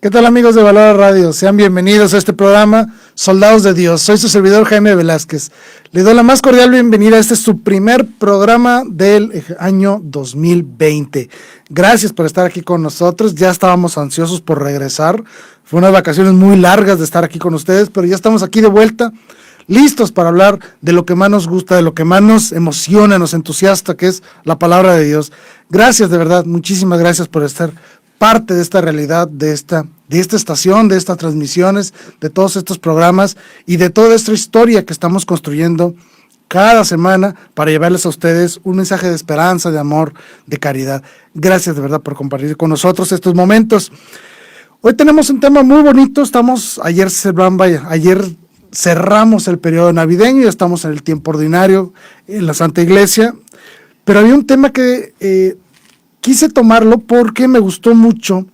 ¿Qué tal, amigos de Valora Radio? Sean bienvenidos a este programa Soldados de Dios. Soy su servidor Jaime Velázquez. Le doy la más cordial bienvenida. Este es su primer programa del año 2020. Gracias por estar aquí con nosotros. Ya estábamos ansiosos por regresar. Fue unas vacaciones muy largas de estar aquí con ustedes, pero ya estamos aquí de vuelta, listos para hablar de lo que más nos gusta, de lo que más nos emociona, nos entusiasta, que es la palabra de Dios. Gracias, de verdad, muchísimas gracias por estar parte de esta realidad, de esta estación, de estas transmisiones, de todos estos programas y de toda esta historia que estamos construyendo cada semana para llevarles a ustedes un mensaje de esperanza, de amor, de caridad. Gracias de verdad por compartir con nosotros estos momentos. Hoy tenemos un tema muy bonito. Ayer cerramos el periodo navideño y estamos en el tiempo ordinario en la Santa Iglesia, pero había un tema que quise tomarlo porque me gustó mucho.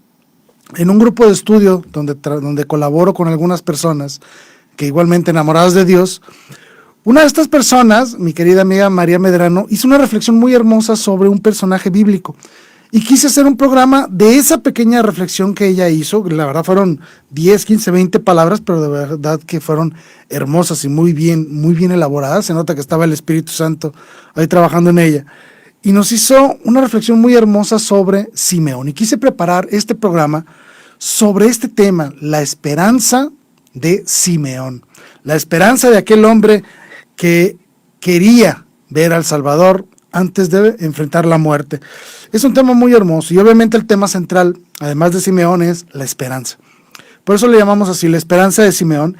En un grupo de estudio donde colaboro con algunas personas que igualmente enamoradas de Dios, una de estas personas, mi querida amiga María Medrano, hizo una reflexión muy hermosa sobre un personaje bíblico. Y quise hacer un programa de esa pequeña reflexión que ella hizo. La verdad fueron 10, 15, 20 palabras, pero de verdad que fueron hermosas y muy bien elaboradas. Se nota que estaba el Espíritu Santo ahí trabajando en ella. Y nos hizo una reflexión muy hermosa sobre Simeón. Y quise preparar este programa sobre este tema, la esperanza de Simeón. La esperanza de aquel hombre que quería ver al Salvador antes de enfrentar la muerte. Es un tema muy hermoso y obviamente el tema central, además de Simeón, es la esperanza. Por eso le llamamos así, la esperanza de Simeón.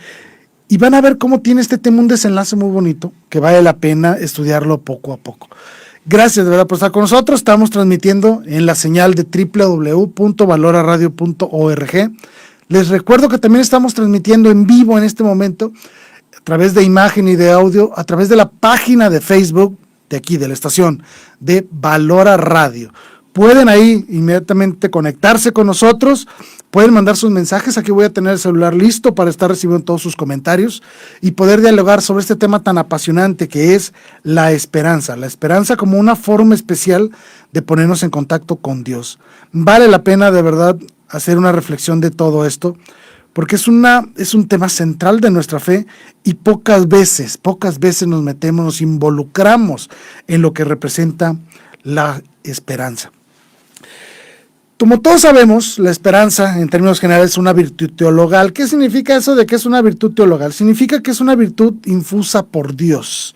Y van a ver cómo tiene este tema un desenlace muy bonito, que vale la pena estudiarlo poco a poco. Gracias de verdad por estar con nosotros. Estamos transmitiendo en la señal de www.valoraradio.org. Les recuerdo que también estamos transmitiendo en vivo en este momento a través de imagen y de audio, a través de la página de Facebook de aquí, de la estación de Valora Radio. Pueden ahí inmediatamente conectarse con nosotros, pueden mandar sus mensajes. Aquí voy a tener el celular listo para estar recibiendo todos sus comentarios y poder dialogar sobre este tema tan apasionante que es la esperanza como una forma especial de ponernos en contacto con Dios. Vale la pena de verdad hacer una reflexión de todo esto, porque es un tema central de nuestra fe y pocas veces nos involucramos en lo que representa la esperanza. Como todos sabemos, la esperanza, en términos generales, es una virtud teologal. ¿Qué significa eso de que es una virtud teologal? Significa que es una virtud infusa por Dios.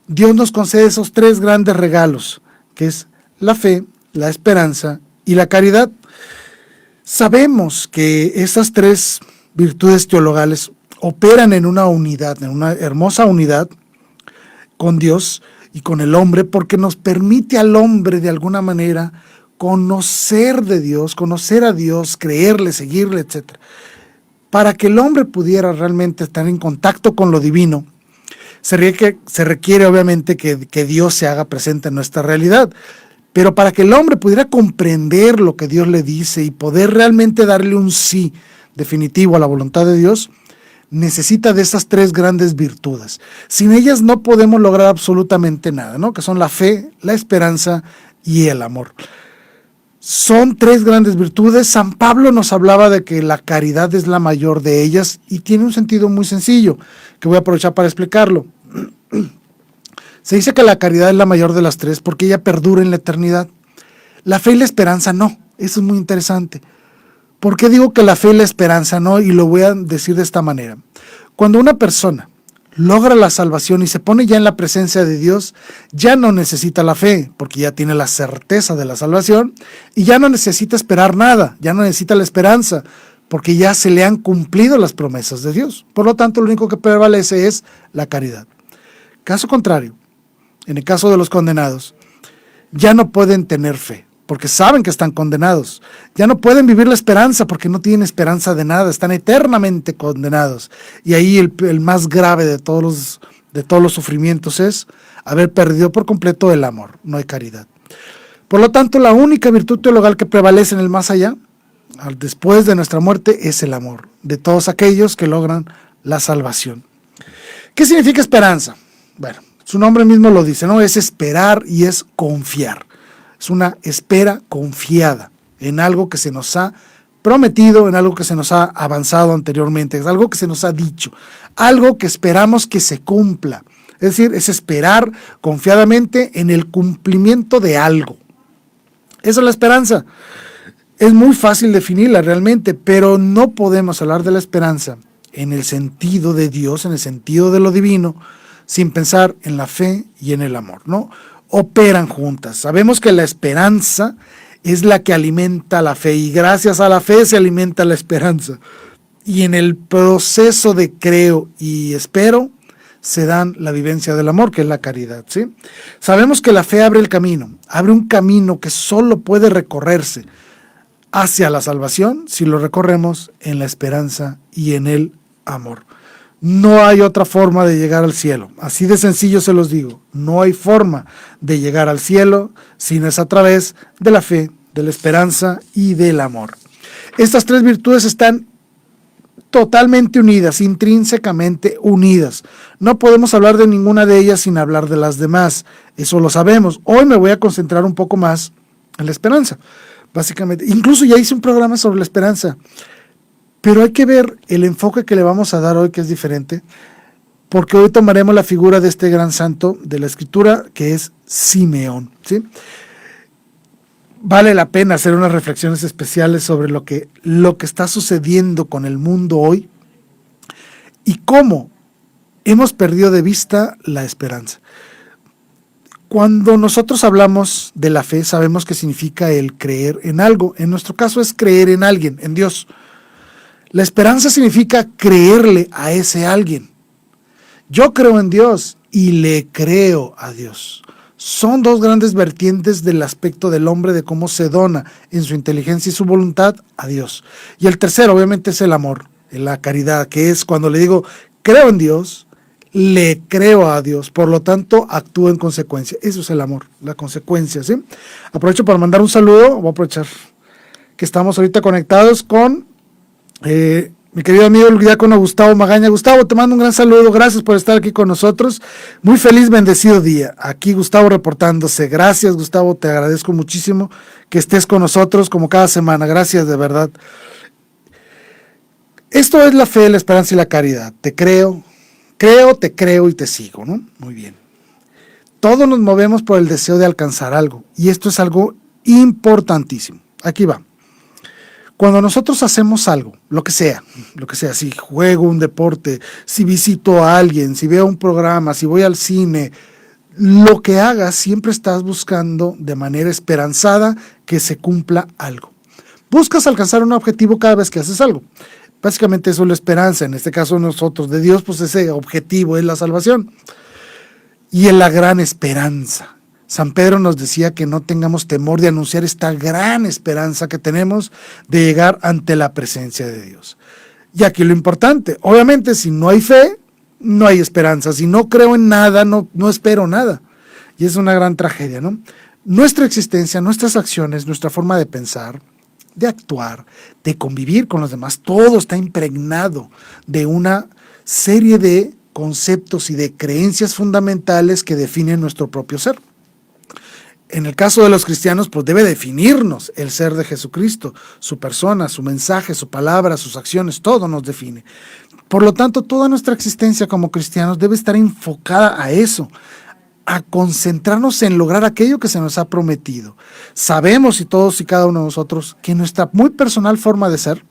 Dios nos concede esos tres grandes regalos, que es la fe, la esperanza y la caridad. Sabemos que esas tres virtudes teologales operan en una unidad, en una hermosa unidad con Dios y con el hombre, porque nos permite al hombre de alguna manera conocer de Dios, conocer a Dios, creerle, seguirle, etc. Para que el hombre pudiera realmente estar en contacto con lo divino, se requiere obviamente que Dios se haga presente en nuestra realidad. Pero para que el hombre pudiera comprender lo que Dios le dice y poder realmente darle un sí definitivo a la voluntad de Dios, necesita de esas tres grandes virtudes. Sin ellas no podemos lograr absolutamente nada, ¿no? Que son la fe, la esperanza y el amor. Son tres grandes virtudes. San Pablo nos hablaba de que la caridad es la mayor de ellas y tiene un sentido muy sencillo, que voy a aprovechar para explicarlo. Se dice que la caridad es la mayor de las tres porque ella perdura en la eternidad. La fe y la esperanza no. Eso es muy interesante. ¿Por qué digo que la fe y la esperanza no? Y lo voy a decir de esta manera. Cuando una persona logra la salvación y se pone ya en la presencia de Dios, ya no necesita la fe, porque ya tiene la certeza de la salvación, y ya no necesita esperar nada, ya no necesita la esperanza, porque ya se le han cumplido las promesas de Dios. Por lo tanto, lo único que prevalece es la caridad. Caso contrario, en el caso de los condenados, ya no pueden tener fe, porque saben que están condenados. Ya no pueden vivir la esperanza, porque no tienen esperanza de nada, están eternamente condenados. Y ahí el más grave de todos los sufrimientos es haber perdido por completo el amor, no hay caridad. Por lo tanto, la única virtud teologal que prevalece en el más allá, después de nuestra muerte, es el amor de todos aquellos que logran la salvación. ¿Qué significa esperanza? Bueno, su nombre mismo lo dice, ¿no? Es esperar y es confiar. Es una espera confiada en algo que se nos ha prometido, en algo que se nos ha avanzado anteriormente, es algo que se nos ha dicho, algo que esperamos que se cumpla. Es decir, es esperar confiadamente en el cumplimiento de algo. Esa es la esperanza. Es muy fácil definirla realmente, pero no podemos hablar de la esperanza en el sentido de Dios, en el sentido de lo divino, sin pensar en la fe y en el amor, ¿no? Operan juntas. Sabemos que la esperanza es la que alimenta la fe y gracias a la fe se alimenta la esperanza. Y en el proceso de creo y espero se dan la vivencia del amor, que es la caridad, ¿sí? Sabemos que la fe abre el camino, abre un camino que solo puede recorrerse hacia la salvación si lo recorremos en la esperanza y en el amor. No hay otra forma de llegar al cielo, así de sencillo se los digo, no hay forma de llegar al cielo si no es a través de la fe, de la esperanza y del amor. Estas tres virtudes están totalmente unidas, intrínsecamente unidas. No podemos hablar de ninguna de ellas sin hablar de las demás. Eso lo sabemos. Hoy me voy a concentrar un poco más en la esperanza. Básicamente, incluso ya hice un programa sobre la esperanza. Pero hay que ver el enfoque que le vamos a dar hoy, que es diferente. Porque hoy tomaremos la figura de este gran santo de la Escritura, que es Simeón, ¿sí? Vale la pena hacer unas reflexiones especiales sobre lo que está sucediendo con el mundo hoy y cómo hemos perdido de vista la esperanza. Cuando nosotros hablamos de la fe, sabemos que significa el creer en algo. En nuestro caso es creer en alguien, en Dios. La esperanza significa creerle a ese alguien. Yo creo en Dios y le creo a Dios. Son dos grandes vertientes del aspecto del hombre, de cómo se dona en su inteligencia y su voluntad a Dios. Y el tercero, obviamente, es el amor, la caridad, que es cuando le digo, creo en Dios, le creo a Dios, por lo tanto, actúo en consecuencia. Eso es el amor, la consecuencia, ¿sí? Aprovecho para mandar un saludo, voy a aprovechar que estamos ahorita conectados con mi querido amigo el diácono Gustavo Magaña. Gustavo, te mando un gran saludo, gracias por estar aquí con nosotros, muy feliz, bendecido día. Aquí Gustavo reportándose, gracias Gustavo, te agradezco muchísimo que estés con nosotros como cada semana, gracias de verdad. Esto es la fe, la esperanza y la caridad. Te creo, te creo y te sigo, ¿no? Muy bien. Todos nos movemos por el deseo de alcanzar algo y esto es algo importantísimo. Aquí va. Cuando nosotros hacemos algo, lo que sea, si juego un deporte, si visito a alguien, si veo un programa, si voy al cine, lo que hagas siempre estás buscando de manera esperanzada que se cumpla algo. Buscas alcanzar un objetivo cada vez que haces algo. Básicamente eso es la esperanza, en este caso nosotros, de Dios, pues ese objetivo es la salvación. Y es la gran esperanza. San Pedro nos decía que no tengamos temor de anunciar esta gran esperanza que tenemos de llegar ante la presencia de Dios. Y aquí lo importante, obviamente si no hay fe, no hay esperanza. Si no creo en nada, no espero nada. Y es una gran tragedia, ¿no? Nuestra existencia, nuestras acciones, nuestra forma de pensar, de actuar, de convivir con los demás, todo está impregnado de una serie de conceptos y de creencias fundamentales que definen nuestro propio ser. En el caso de los cristianos, pues debe definirnos el ser de Jesucristo, su persona, su mensaje, su palabra, sus acciones, todo nos define. Por lo tanto, toda nuestra existencia como cristianos debe estar enfocada a eso, a concentrarnos en lograr aquello que se nos ha prometido. Sabemos, y todos y cada uno de nosotros, que nuestra muy personal forma de ser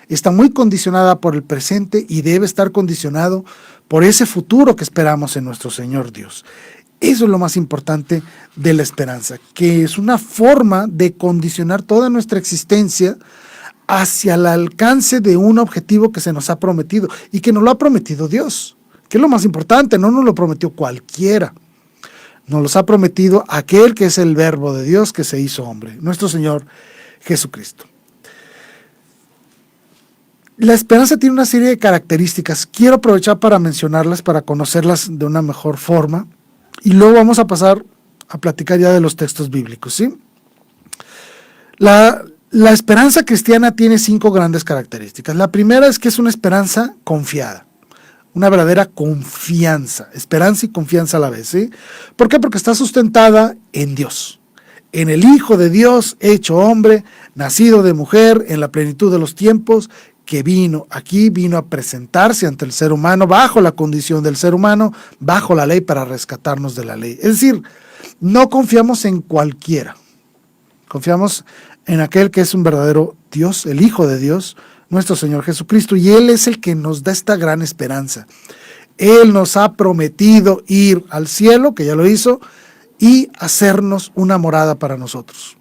está muy condicionada por el presente y debe estar condicionado por ese futuro que esperamos en nuestro Señor Dios. Eso es lo más importante de la esperanza, que es una forma de condicionar toda nuestra existencia hacia el alcance de un objetivo que se nos ha prometido y que nos lo ha prometido Dios, que es lo más importante, no nos lo prometió cualquiera, nos los ha prometido aquel que es el Verbo de Dios que se hizo hombre, nuestro Señor Jesucristo. La esperanza tiene una serie de características, quiero aprovechar para mencionarlas, para conocerlas de una mejor forma. Y luego vamos a pasar a platicar ya de los textos bíblicos, ¿sí? La esperanza cristiana tiene 5 grandes características. La primera es que es una esperanza confiada, una verdadera confianza, esperanza y confianza a la vez, ¿sí? ¿Por qué? Porque está sustentada en Dios. en el Hijo de Dios, hecho hombre, nacido de mujer, en la plenitud de los tiempos, que vino a presentarse ante el ser humano, bajo la condición del ser humano, bajo la ley, para rescatarnos de la ley. Es decir, no confiamos en cualquiera, confiamos en aquel que es un verdadero Dios, el Hijo de Dios, nuestro Señor Jesucristo, y Él es el que nos da esta gran esperanza. Él nos ha prometido ir al cielo, que ya lo hizo, y hacernos una morada para nosotros.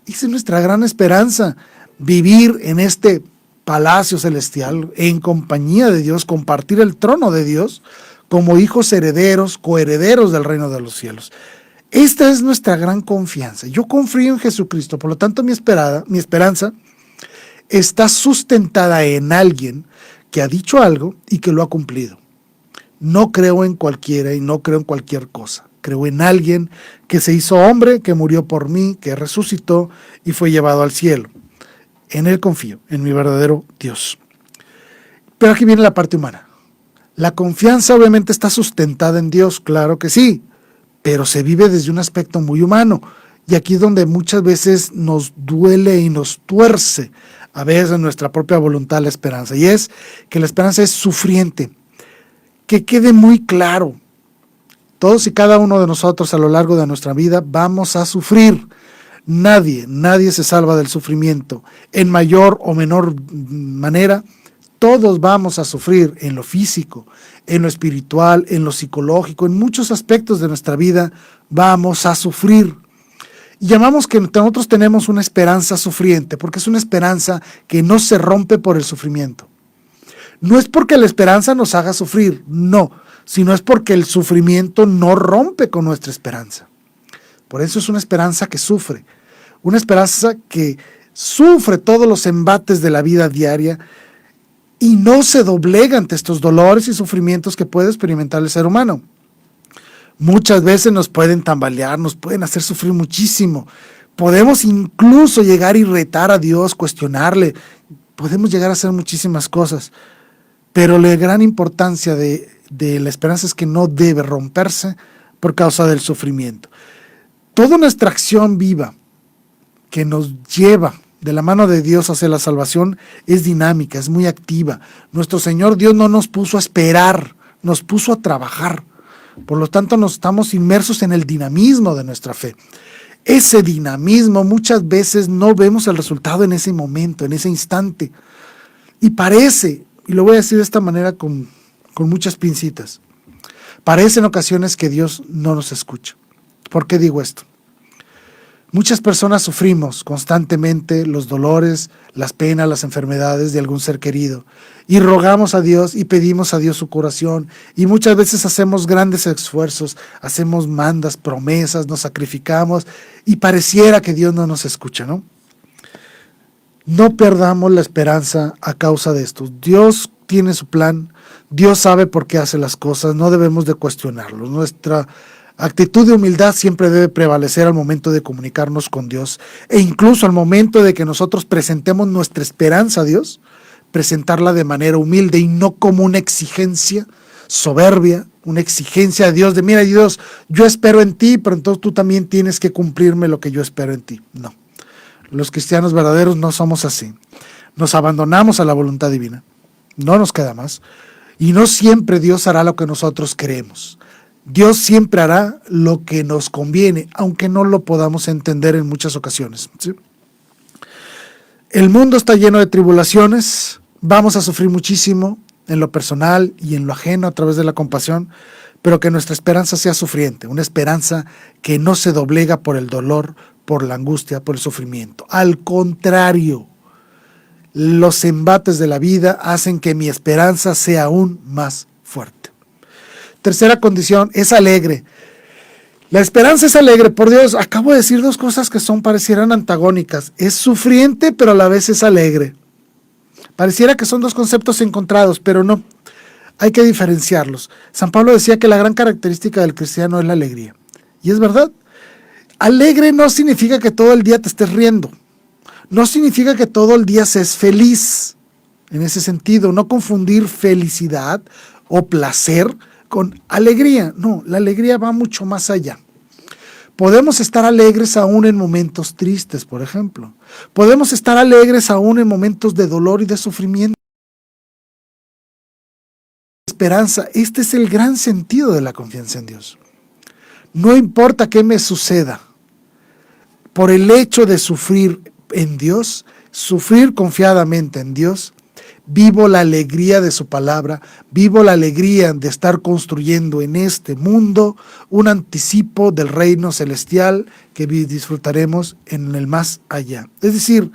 Esa es nuestra gran esperanza, vivir en este palacio celestial, en compañía de Dios, compartir el trono de Dios, como hijos herederos, coherederos del reino de los cielos. Esta es nuestra gran confianza. Yo confío en Jesucristo, por lo tanto mi esperanza está sustentada en alguien que ha dicho algo y que lo ha cumplido. No creo en cualquiera y no creo en cualquier cosa. Creo en alguien que se hizo hombre, que murió por mí, que resucitó y fue llevado al cielo. En Él confío, en mi verdadero Dios. Pero aquí viene la parte humana. La confianza obviamente está sustentada en Dios, claro que sí, pero se vive desde un aspecto muy humano. Y aquí es donde muchas veces nos duele y nos tuerce a veces nuestra propia voluntad la esperanza. Y es que la esperanza es sufriente. Que quede muy claro, todos y cada uno de nosotros a lo largo de nuestra vida vamos a sufrir. Nadie se salva del sufrimiento. En mayor o menor manera, todos vamos a sufrir en lo físico, en lo espiritual, en lo psicológico, en muchos aspectos de nuestra vida vamos a sufrir. Y llamamos que nosotros tenemos una esperanza sufriente, porque es una esperanza que no se rompe por el sufrimiento. No es porque la esperanza nos haga sufrir, no, sino es porque el sufrimiento no rompe con nuestra esperanza. Por eso es una esperanza que sufre, una esperanza que sufre todos los embates de la vida diaria y no se doblega ante estos dolores y sufrimientos que puede experimentar el ser humano. Muchas veces nos pueden tambalear, nos pueden hacer sufrir muchísimo. Podemos incluso llegar a irritar a Dios, cuestionarle, podemos llegar a hacer muchísimas cosas. Pero la gran importancia de la esperanza es que no debe romperse por causa del sufrimiento. Toda nuestra acción viva que nos lleva de la mano de Dios hacia la salvación es dinámica, es muy activa. Nuestro Señor Dios no nos puso a esperar, nos puso a trabajar. Por lo tanto, nos estamos inmersos en el dinamismo de nuestra fe. Ese dinamismo muchas veces no vemos el resultado en ese momento, en ese instante. Y parece, y lo voy a decir de esta manera con muchas pincitas, parece en ocasiones que Dios no nos escucha. ¿Por qué digo esto? Muchas personas sufrimos constantemente los dolores, las penas, las enfermedades de algún ser querido y rogamos a Dios y pedimos a Dios su curación y muchas veces hacemos grandes esfuerzos, hacemos mandas, promesas, nos sacrificamos y pareciera que Dios no nos escucha, ¿no? No perdamos la esperanza a causa de esto. Dios tiene su plan, Dios sabe por qué hace las cosas, no debemos de cuestionarlo. Nuestra actitud de humildad siempre debe prevalecer al momento de comunicarnos con Dios e incluso al momento de que nosotros presentemos nuestra esperanza a Dios, presentarla de manera humilde y no como una exigencia soberbia, una exigencia de Dios, de mira Dios, yo espero en ti, pero entonces tú también tienes que cumplirme lo que yo espero en ti. No, los cristianos verdaderos no somos así. Nos abandonamos a la voluntad divina, no nos queda más, y no siempre Dios hará lo que nosotros creemos. Dios siempre hará lo que nos conviene, aunque no lo podamos entender en muchas ocasiones, ¿sí? El mundo está lleno de tribulaciones, vamos a sufrir muchísimo en lo personal y en lo ajeno a través de la compasión, pero que nuestra esperanza sea sufriente, una esperanza que no se doblega por el dolor, por la angustia, por el sufrimiento. Al contrario, los embates de la vida hacen que mi esperanza sea aún más fuerte. Tercera condición, es alegre. La esperanza es alegre. Por Dios, acabo de decir dos cosas que parecieran antagónicas. Es sufriente, pero a la vez es alegre. Pareciera que son dos conceptos encontrados, pero no. Hay que diferenciarlos. San Pablo decía que la gran característica del cristiano es la alegría. Y es verdad. Alegre no significa que todo el día te estés riendo. No significa que todo el día seas feliz. En ese sentido, no confundir felicidad o placer con alegría. No, la alegría va mucho más allá. Podemos estar alegres aún en momentos tristes, por ejemplo. Podemos estar alegres aún en momentos de dolor y de sufrimiento. Esperanza, este es el gran sentido de la confianza en Dios. No importa qué me suceda, por el hecho de sufrir en Dios, sufrir confiadamente en Dios, vivo la alegría de su palabra, vivo la alegría de estar construyendo en este mundo un anticipo del reino celestial que disfrutaremos en el más allá. Es decir,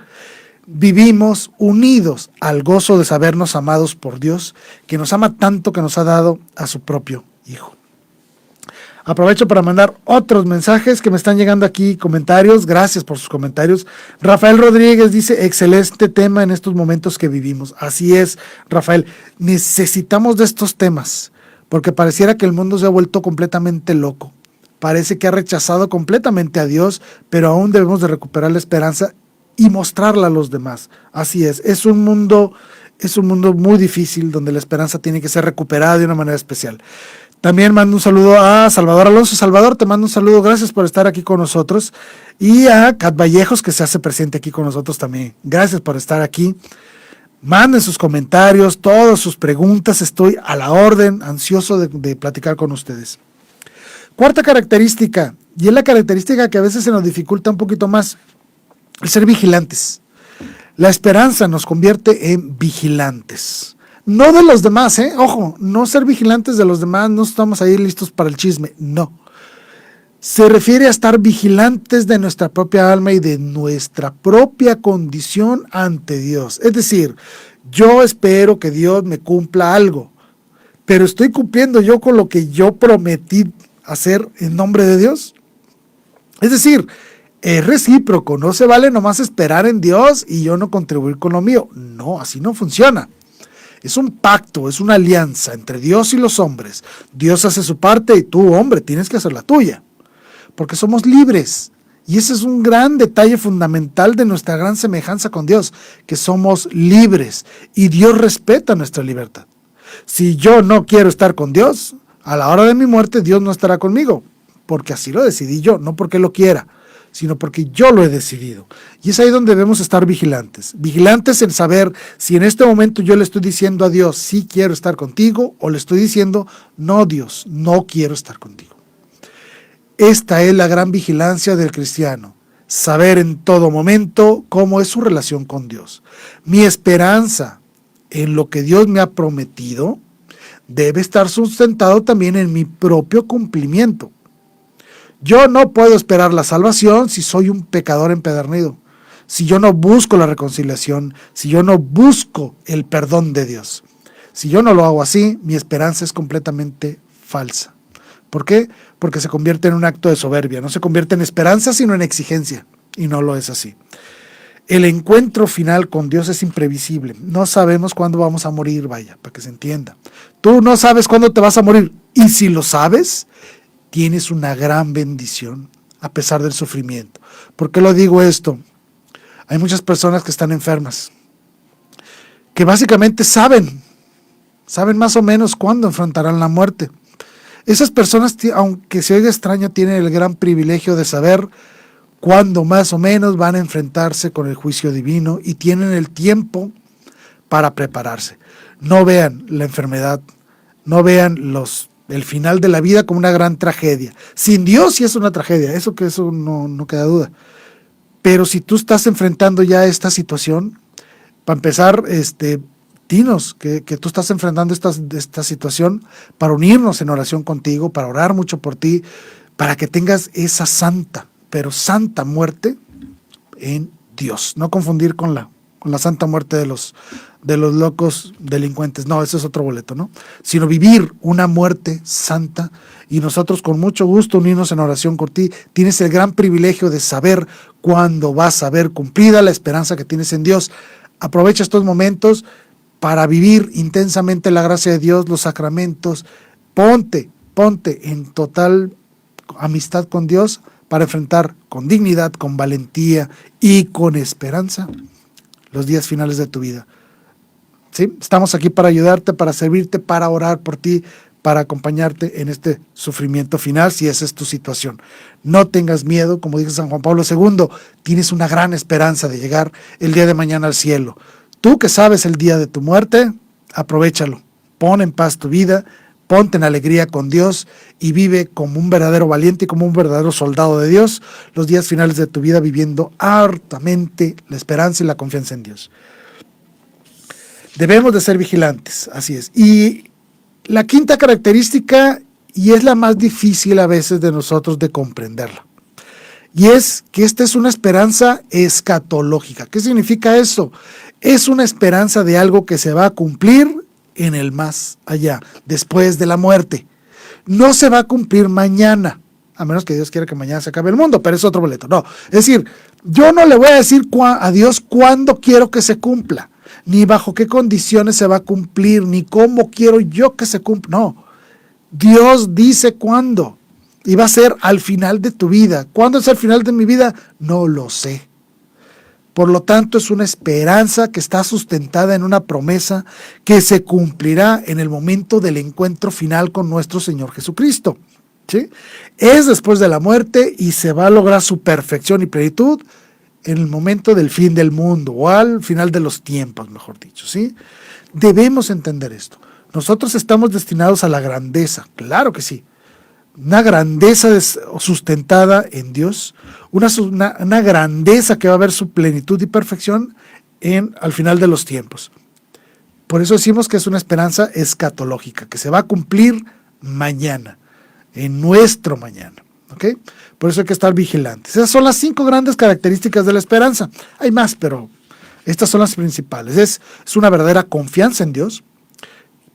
vivimos unidos al gozo de sabernos amados por Dios, que nos ama tanto que nos ha dado a su propio Hijo. Aprovecho para mandar otros mensajes que me están llegando aquí, comentarios. Gracias por sus comentarios. Rafael Rodríguez dice, excelente tema en estos momentos que vivimos. Así es, Rafael. Necesitamos de estos temas, porque pareciera que el mundo se ha vuelto completamente loco. Parece que ha rechazado completamente a Dios, pero aún debemos de recuperar la esperanza y mostrarla a los demás. Así es un mundo muy difícil donde la esperanza tiene que ser recuperada de una manera especial. También mando un saludo a Salvador Alonso. Salvador, te mando un saludo, gracias por estar aquí con nosotros. Y a Cat Vallejos, que se hace presente aquí con nosotros también. Gracias por estar aquí. Manden sus comentarios, todas sus preguntas. Estoy a la orden, ansioso de platicar con ustedes. Cuarta característica, y es la característica que a veces se nos dificulta un poquito más, el ser vigilantes. La esperanza nos convierte en vigilantes. No de los demás, ojo, no ser vigilantes de los demás, no estamos ahí listos para el chisme, no. Se refiere a estar vigilantes de nuestra propia alma y de nuestra propia condición ante Dios. Es decir, yo espero que Dios me cumpla algo, pero ¿estoy cumpliendo yo con lo que yo prometí hacer en nombre de Dios? Es decir, es recíproco, no se vale nomás esperar en Dios y yo no contribuir con lo mío. No, así no funciona. Es un pacto, es una alianza entre Dios y los hombres. Dios hace su parte y tú, hombre, tienes que hacer la tuya. Porque somos libres. Y ese es un gran detalle fundamental de nuestra gran semejanza con Dios, que somos libres y Dios respeta nuestra libertad. Si yo no quiero estar con Dios, a la hora de mi muerte Dios no estará conmigo, porque así lo decidí yo, no porque lo quiera, sino porque yo lo he decidido. Y es ahí donde debemos estar vigilantes. Vigilantes en saber si en este momento yo le estoy diciendo a Dios, sí quiero estar contigo, o le estoy diciendo, no Dios, no quiero estar contigo. Esta es la gran vigilancia del cristiano. Saber en todo momento cómo es su relación con Dios. Mi esperanza en lo que Dios me ha prometido debe estar sustentado también en mi propio cumplimiento. Yo no puedo esperar la salvación si soy un pecador empedernido, si yo no busco la reconciliación, si yo no busco el perdón de Dios. Si yo no lo hago así, mi esperanza es completamente falsa. ¿Por qué? Porque se convierte en un acto de soberbia, no se convierte en esperanza, sino en exigencia, y no lo es así. El encuentro final con Dios es imprevisible, no sabemos cuándo vamos a morir, vaya, para que se entienda. Tú no sabes cuándo te vas a morir, y si lo sabes, tienes una gran bendición a pesar del sufrimiento. ¿Por qué lo digo esto? Hay muchas personas que están enfermas, que básicamente saben más o menos cuándo enfrentarán la muerte. Esas personas, aunque se oiga extraño, tienen el gran privilegio de saber cuándo más o menos van a enfrentarse con el juicio divino y tienen el tiempo para prepararse. No vean la enfermedad, no vean el final de la vida como una gran tragedia. Sin Dios sí es una tragedia, eso no queda duda. Pero si tú estás enfrentando ya esta situación, para empezar, dinos que tú estás enfrentando esta situación para unirnos en oración contigo, para orar mucho por ti, para que tengas esa santa, pero santa muerte en Dios. No confundir con la santa muerte de los locos delincuentes. No, ese es otro boleto, ¿no? Sino vivir una muerte santa y nosotros con mucho gusto unirnos en oración con ti. Tienes el gran privilegio de saber cuándo vas a ver cumplida la esperanza que tienes en Dios. Aprovecha estos momentos para vivir intensamente la gracia de Dios, los sacramentos. Ponte en total amistad con Dios para enfrentar con dignidad, con valentía y con esperanza los días finales de tu vida. ¿Sí? Estamos aquí para ayudarte, para servirte, para orar por ti, para acompañarte en este sufrimiento final, si esa es tu situación. No tengas miedo, como dice San Juan Pablo II, tienes una gran esperanza de llegar el día de mañana al cielo. Tú que sabes el día de tu muerte, aprovéchalo, pon en paz tu vida, ponte en alegría con Dios y vive como un verdadero valiente y como un verdadero soldado de Dios los días finales de tu vida, viviendo hartamente la esperanza y la confianza en Dios. Debemos de ser vigilantes, así es. Y la quinta característica, y es la más difícil a veces de nosotros de comprenderla, y es que esta es una esperanza escatológica. ¿Qué significa eso? Es una esperanza de algo que se va a cumplir en el más allá, después de la muerte. No se va a cumplir mañana, a menos que Dios quiera que mañana se acabe el mundo, pero es otro boleto. No, es decir, yo no le voy a decir a Dios cuándo quiero que se cumpla, ni bajo qué condiciones se va a cumplir, ni cómo quiero yo que se cumpla. No, Dios dice cuándo, y va a ser al final de tu vida. ¿Cuándo es el final de mi vida? No lo sé. Por lo tanto, es una esperanza que está sustentada en una promesa que se cumplirá en el momento del encuentro final con nuestro Señor Jesucristo, ¿sí? Es después de la muerte y se va a lograr su perfección y plenitud en el momento del fin del mundo, o al final de los tiempos, mejor dicho, ¿sí? Debemos entender esto. Nosotros estamos destinados a la grandeza, claro que sí. Una grandeza sustentada en Dios, una grandeza que va a ver su plenitud y perfección al final de los tiempos. Por eso decimos que es una esperanza escatológica, que se va a cumplir mañana, en nuestro mañana. ¿Okay? Por eso hay que estar vigilantes. Esas son las 5 grandes características de la esperanza. Hay más, pero estas son las principales. Es una verdadera confianza en Dios.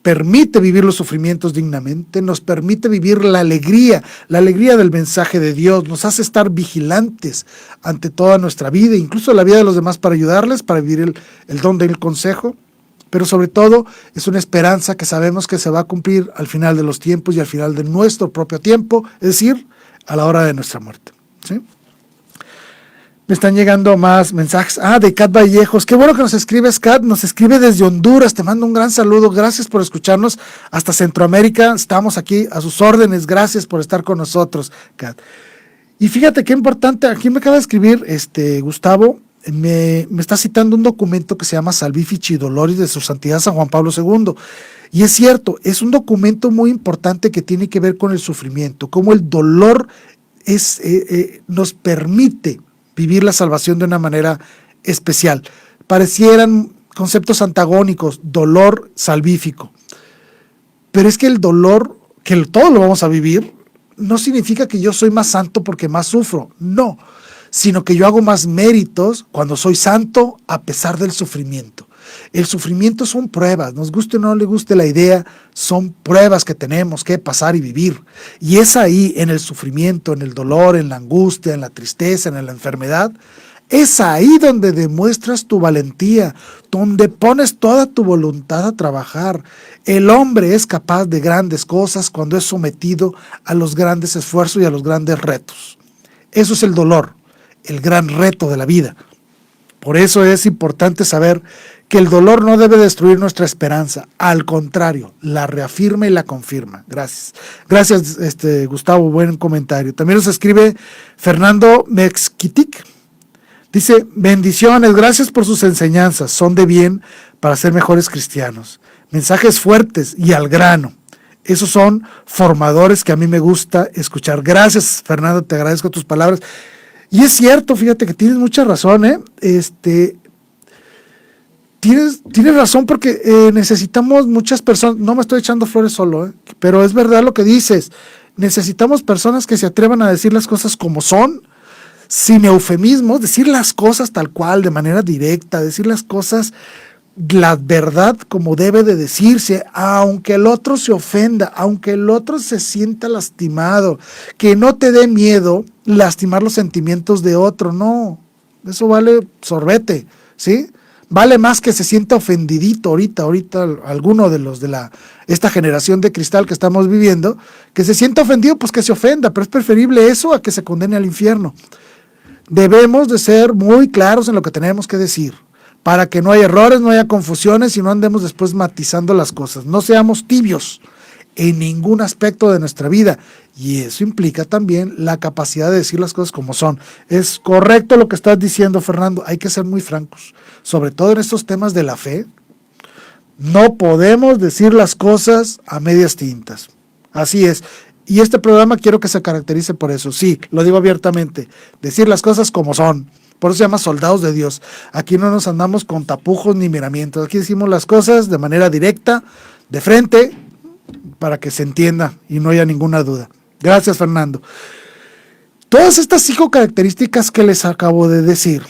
Permite vivir los sufrimientos dignamente, nos permite vivir la alegría del mensaje de Dios, nos hace estar vigilantes ante toda nuestra vida, incluso la vida de los demás, para ayudarles, para vivir el don del consejo, pero sobre todo es una esperanza que sabemos que se va a cumplir al final de los tiempos y al final de nuestro propio tiempo, es decir, a la hora de nuestra muerte, ¿sí? Me están llegando más mensajes. De Kat Vallejos. Qué bueno que nos escribes, Kat. Nos escribe desde Honduras. Te mando un gran saludo. Gracias por escucharnos hasta Centroamérica. Estamos aquí a sus órdenes. Gracias por estar con nosotros, Kat. Y fíjate qué importante. Aquí me acaba de escribir Gustavo. Me está citando un documento que se llama Salvifici Doloris de Su Santidad San Juan Pablo II. Y es cierto, es un documento muy importante que tiene que ver con el sufrimiento. Cómo el dolor nos permite vivir la salvación de una manera especial. Parecieran conceptos antagónicos, dolor salvífico. Pero es que el dolor, que todo lo vamos a vivir, no significa que yo soy más santo porque más sufro, no, sino que yo hago más méritos cuando soy santo a pesar del sufrimiento. El sufrimiento son pruebas, nos guste o no le guste la idea, son pruebas que tenemos que pasar y vivir. Y es ahí, en el sufrimiento, en el dolor, en la angustia, en la tristeza, en la enfermedad, es ahí donde demuestras tu valentía, donde pones toda tu voluntad a trabajar. El hombre es capaz de grandes cosas cuando es sometido a los grandes esfuerzos y a los grandes retos. Eso es el dolor, el gran reto de la vida. Por eso es importante saber que el dolor no debe destruir nuestra esperanza, al contrario, la reafirma y la confirma. Gracias. Gracias, Gustavo, buen comentario. También nos escribe Fernando Mexquitic. Dice, bendiciones, gracias por sus enseñanzas, son de bien para ser mejores cristianos. Mensajes fuertes y al grano. Esos son formadores que a mí me gusta escuchar. Gracias, Fernando, te agradezco tus palabras. Y es cierto, fíjate que tienes mucha razón, Tienes razón porque necesitamos muchas personas, no me estoy echando flores solo, pero es verdad lo que dices, necesitamos personas que se atrevan a decir las cosas como son, sin eufemismos, decir las cosas tal cual, de manera directa, decir las cosas, la verdad como debe de decirse, aunque el otro se ofenda, aunque el otro se sienta lastimado, que no te dé miedo lastimar los sentimientos de otro, no, eso vale sorbete, ¿sí? Vale más que se sienta ofendidito ahorita alguno de los de esta generación de cristal que estamos viviendo, que se sienta ofendido, pues que se ofenda, pero es preferible eso a que se condene al infierno. Debemos de ser muy claros en lo que tenemos que decir, para que no haya errores, no haya confusiones y no andemos después matizando las cosas. No seamos tibios. en ningún aspecto de nuestra vida. Y eso implica también la capacidad de decir las cosas como son. Es correcto lo que estás diciendo, Fernando. Hay que ser muy francos, sobre todo en estos temas de la fe. No podemos decir las cosas a medias tintas. Así es. Y este programa quiero que se caracterice por eso. Sí, lo digo abiertamente. Decir las cosas como son. Por eso se llama Soldados de Dios. Aquí no nos andamos con tapujos ni miramientos. Aquí decimos las cosas de manera directa, de frente, para que se entienda y no haya ninguna duda. Gracias, Fernando. Todas estas 5 características que les acabo de decir,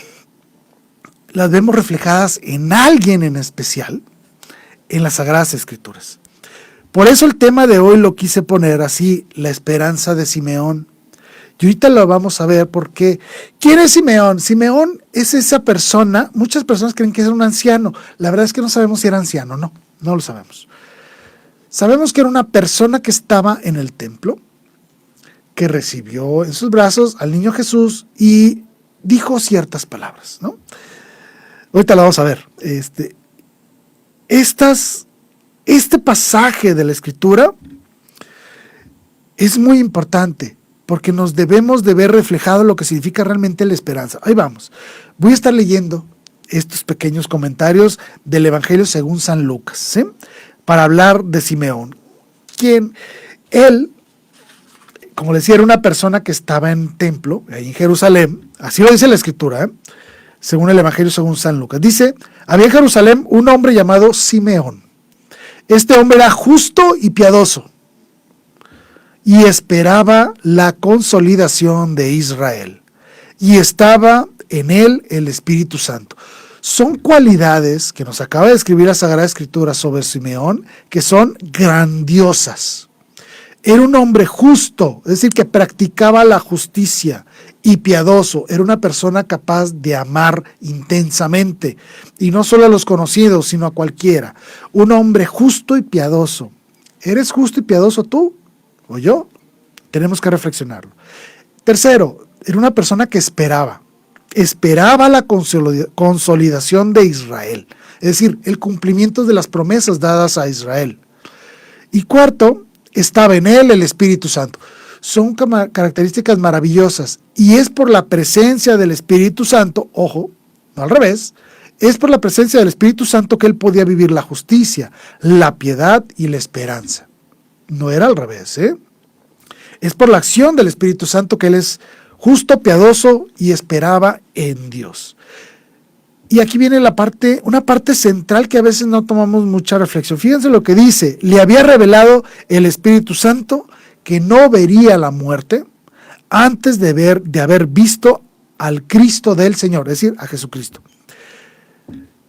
las vemos reflejadas en alguien en especial en las Sagradas Escrituras. Por eso el tema de hoy lo quise poner así, la esperanza de Simeón. Y ahorita lo vamos a ver porque, ¿quién es Simeón? Simeón es esa persona, muchas personas creen que es un anciano. La verdad es que no sabemos si era anciano, no lo sabemos. Sabemos que era una persona que estaba en el templo, que recibió en sus brazos al niño Jesús y dijo ciertas palabras, ¿no? Ahorita lo vamos a ver. Este pasaje de la Escritura es muy importante porque nos debemos de ver reflejado lo que significa realmente la esperanza. Ahí vamos. Voy a estar leyendo estos pequeños comentarios del Evangelio según San Lucas, ¿sí? Para hablar de Simeón. Él, como les decía, era una persona que estaba en templo, ahí en Jerusalén, así lo dice la Escritura, según el Evangelio según San Lucas. Dice, había en Jerusalén un hombre llamado Simeón. Este hombre era justo y piadoso y esperaba la consolidación de Israel. Y estaba en él el Espíritu Santo. Son cualidades que nos acaba de escribir la Sagrada Escritura sobre Simeón que son grandiosas. Era un hombre justo, es decir, que practicaba la justicia, y piadoso. Era una persona capaz de amar intensamente, y no solo a los conocidos, sino a cualquiera. Un hombre justo y piadoso. ¿Eres justo y piadoso tú o yo? Tenemos que reflexionarlo. Tercero, era una persona que esperaba la consolidación de Israel, es decir, el cumplimiento de las promesas dadas a Israel. Y cuarto, estaba en él el Espíritu Santo. Son características maravillosas, y es por la presencia del Espíritu Santo, ojo, no al revés, es por la presencia del Espíritu Santo que él podía vivir la justicia, la piedad y la esperanza. No era al revés, Es por la acción del Espíritu Santo que él es justo, piadoso y esperaba en Dios. Y aquí viene una parte central que a veces no tomamos mucha reflexión. Fíjense lo que dice: le había revelado el Espíritu Santo que no vería la muerte antes de haber visto al Cristo del Señor, es decir, a Jesucristo.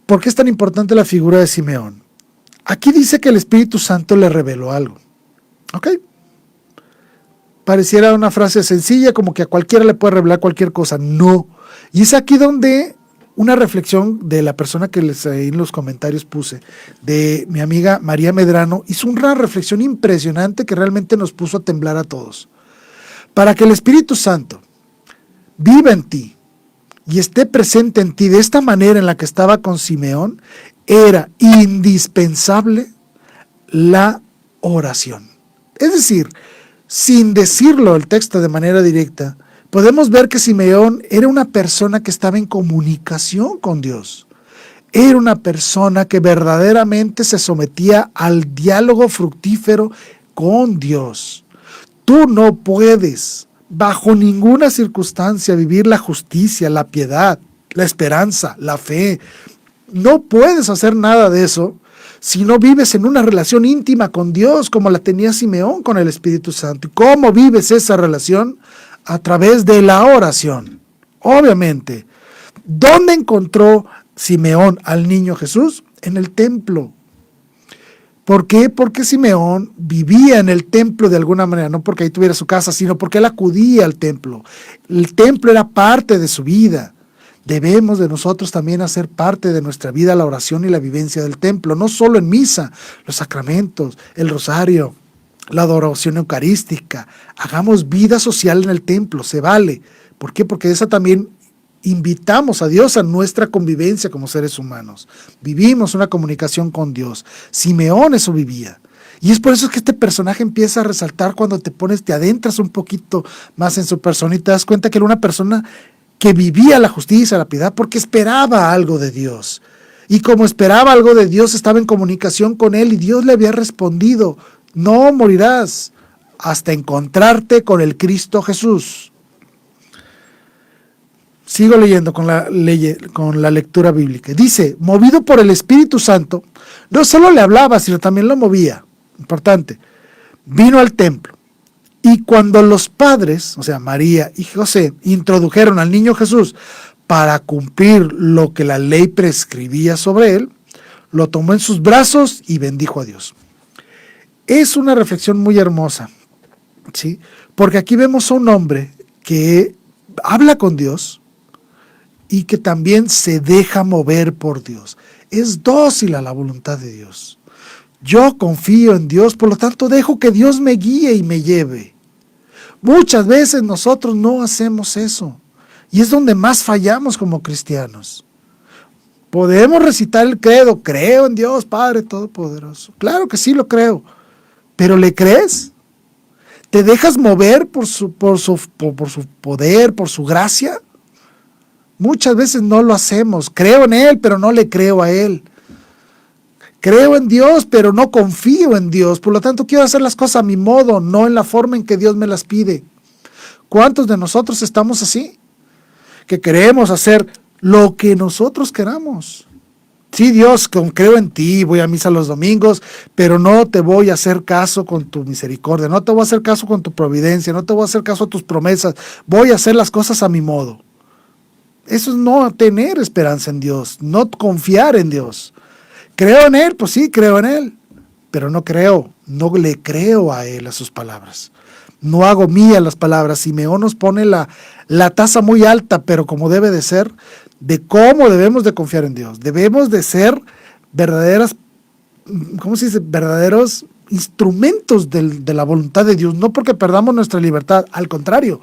¿Por qué es tan importante la figura de Simeón? Aquí dice que el Espíritu Santo le reveló algo. ¿Ok? Pareciera una frase sencilla, como que a cualquiera le puede revelar cualquier cosa. No. Y es aquí donde una reflexión de la persona que les en los comentarios puse, de mi amiga María Medrano, hizo una reflexión impresionante que realmente nos puso a temblar a todos. Para que el Espíritu Santo viva en ti y esté presente en ti de esta manera en la que estaba con Simeón, era indispensable la oración. Es decir, sin decirlo el texto de manera directa, podemos ver que Simeón era una persona que estaba en comunicación con Dios. Era una persona que verdaderamente se sometía al diálogo fructífero con Dios. Tú no puedes, bajo ninguna circunstancia, vivir la justicia, la piedad, la esperanza, la fe. No puedes hacer nada de eso si no vives en una relación íntima con Dios, como la tenía Simeón con el Espíritu Santo. ¿Y cómo vives esa relación? A través de la oración. Obviamente. ¿Dónde encontró Simeón al niño Jesús? En el templo. ¿Por qué? Porque Simeón vivía en el templo de alguna manera, no porque ahí tuviera su casa, sino porque él acudía al templo. El templo era parte de su vida. Debemos de nosotros también hacer parte de nuestra vida la oración y la vivencia del templo, no solo en misa, los sacramentos, el rosario, la adoración eucarística. Hagamos vida social en el templo, se vale. ¿Por qué? Porque esa también invitamos a Dios a nuestra convivencia como seres humanos. Vivimos una comunicación con Dios. Simeón eso vivía. Y es por eso que este personaje empieza a resaltar cuando te adentras un poquito más en su persona y te das cuenta que era una persona que vivía la justicia, la piedad, porque esperaba algo de Dios. Y como esperaba algo de Dios, estaba en comunicación con él y Dios le había respondido, no morirás hasta encontrarte con el Cristo Jesús. Sigo leyendo con la lectura bíblica. Dice, movido por el Espíritu Santo, no solo le hablaba, sino también lo movía. Importante. Vino al templo. Y cuando los padres, o sea, María y José, introdujeron al niño Jesús para cumplir lo que la ley prescribía sobre él, lo tomó en sus brazos y bendijo a Dios. Es una reflexión muy hermosa, ¿sí? Porque aquí vemos a un hombre que habla con Dios y que también se deja mover por Dios. Es dócil a la voluntad de Dios. Yo confío en Dios, por lo tanto dejo que Dios me guíe y me lleve. Muchas veces nosotros no hacemos eso. Y es donde más fallamos como cristianos. Podemos recitar el credo, creo en Dios Padre Todopoderoso. Claro que sí lo creo. ¿Pero le crees? ¿Te dejas mover por su poder, por su gracia? Muchas veces no lo hacemos. Creo en Él, pero no le creo a Él. Creo en Dios, pero no confío en Dios. Por lo tanto, quiero hacer las cosas a mi modo, no en la forma en que Dios me las pide. ¿Cuántos de nosotros estamos así? Que queremos hacer lo que nosotros queramos. Sí, Dios, creo en ti, voy a misa los domingos, pero no te voy a hacer caso con tu misericordia, no te voy a hacer caso con tu providencia, no te voy a hacer caso a tus promesas, voy a hacer las cosas a mi modo. Eso es no tener esperanza en Dios, no confiar en Dios. ¿Creo en Él? Pues sí, creo en Él, pero no le creo a Él, a sus palabras. No hago mías las palabras. Simeón nos pone la tasa muy alta, pero como debe de ser, de cómo debemos de confiar en Dios. Debemos de ser verdaderos instrumentos de la voluntad de Dios, no porque perdamos nuestra libertad, al contrario,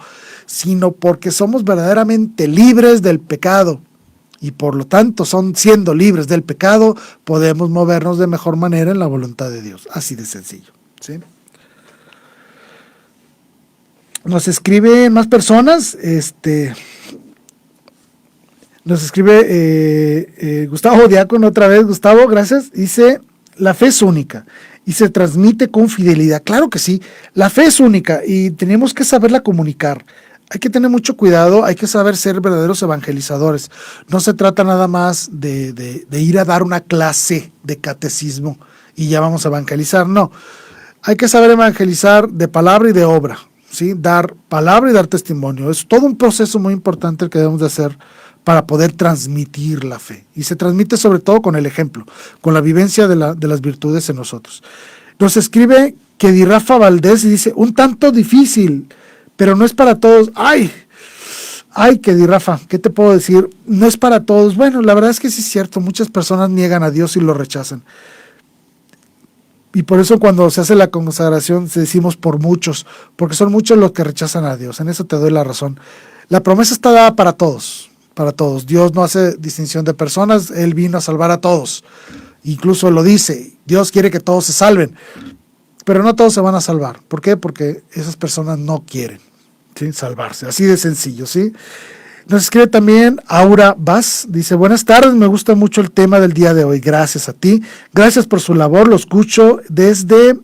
sino porque somos verdaderamente libres del pecado. Y por lo tanto, siendo libres del pecado, podemos movernos de mejor manera en la voluntad de Dios. Así de sencillo, ¿sí? Nos escriben más personas. Nos escribe Gustavo Diácono otra vez. Gustavo, gracias. Dice, la fe es única y se transmite con fidelidad. Claro que sí, la fe es única y tenemos que saberla comunicar. Hay que tener mucho cuidado, hay que saber ser verdaderos evangelizadores. No se trata nada más de ir a dar una clase de catecismo y ya vamos a evangelizar. No, hay que saber evangelizar de palabra y de obra, ¿sí? Dar palabra y dar testimonio. Es todo un proceso muy importante el que debemos de hacer para poder transmitir la fe. Y se transmite sobre todo con el ejemplo, con la vivencia de las virtudes en nosotros. Nos escribe Rafa Valdés y dice, un tanto difícil, pero no es para todos. Ay, Rafa, ¿qué te puedo decir? No es para todos. Bueno, la verdad es que sí es cierto, muchas personas niegan a Dios y lo rechazan. Y por eso cuando se hace la consagración decimos por muchos, porque son muchos los que rechazan a Dios. En eso te doy la razón. La promesa está dada para todos, para todos. Dios no hace distinción de personas, Él vino a salvar a todos. Incluso lo dice, Dios quiere que todos se salven. Pero no todos se van a salvar. ¿Por qué? Porque esas personas no quieren, ¿sí?, salvarse. Así de sencillo, ¿sí? Nos escribe también Aura Vaz. Dice, buenas tardes, me gusta mucho el tema del día de hoy. Gracias a ti. Gracias por su labor. Lo escucho desde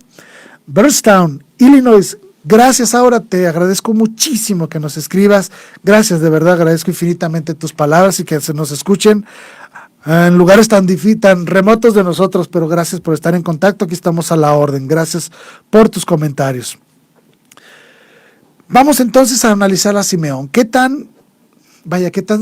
Bardstown, Illinois. Gracias, Aura. Te agradezco muchísimo que nos escribas. Gracias, de verdad. Agradezco infinitamente tus palabras y que se nos escuchen en lugares tan remotos de nosotros, pero gracias por estar en contacto, aquí estamos a la orden, gracias por tus comentarios. Vamos entonces a analizar a Simeón. ¿Qué tan